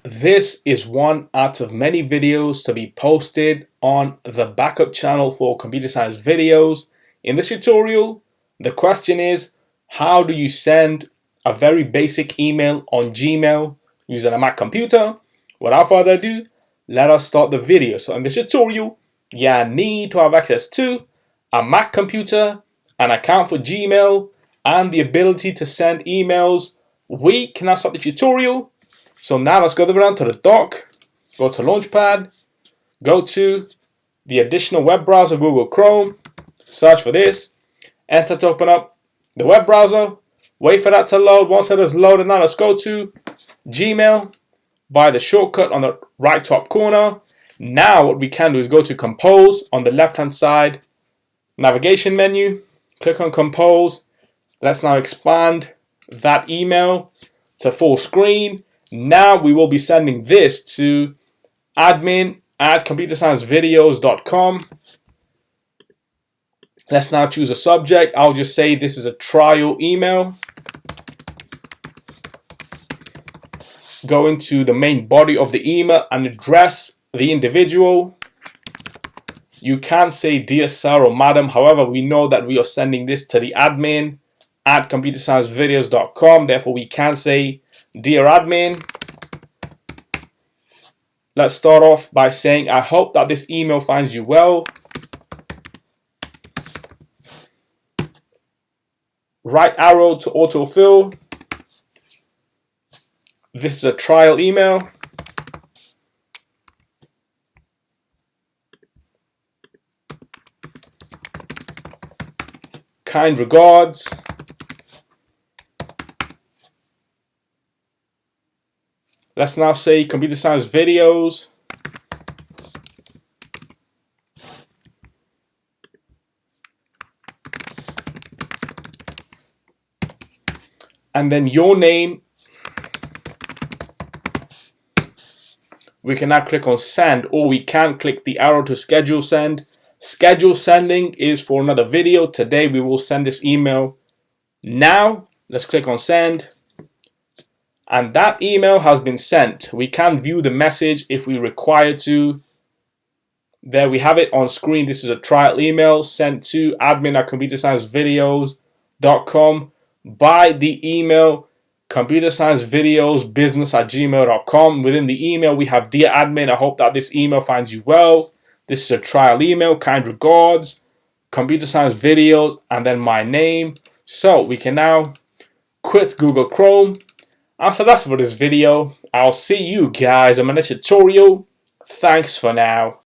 This is one out of many videos to be posted on the backup channel for computer science videos. In this tutorial, the question is, how do you send a very basic email on Gmail using a Mac computer? Without further ado, let us start the video. So in this tutorial, you need to have access to a Mac computer, an account for Gmail, and the ability to send emails. We can now start the tutorial. So now let's go down to the dock, go to Launchpad, go to the additional web browser, Google Chrome, search for this, enter to open up the web browser, wait for that to load. Once it is loaded, now let's go to Gmail by the shortcut on the right top corner. Now what we can do is go to Compose on the left hand side, navigation menu, click on Compose. Let's now expand that email to full screen. Now we will be sending this to admin@computersciencevideos.com. Let's now choose a subject. I'll just say this is a trial email. Go into the main body of the email and address the individual. You can say dear sir or madam. However, we know that we are sending this to the admin@computersciencevideos.com. Therefore, we can say dear admin. Let's start off by saying, I hope that this email finds you well. Right arrow to autofill. This is a trial email. Kind regards. Let's now say computer science videos. And then your name. We can now click on send, or we can click the arrow to schedule send. Schedule sending is for another video. Today we will send this email now. Let's click on send. And that email has been sent. We can view the message if we require to. There we have it on screen. This is a trial email sent to admin@computersciencevideos.com by the email computersciencevideosbusiness@gmail.com. Within the email we have dear admin, I hope that this email finds you well. This is a trial email, kind regards, computer science videos, and then my name. So we can now quit Google Chrome. And so that's for this video. I'll see you guys in my next tutorial. Thanks for now.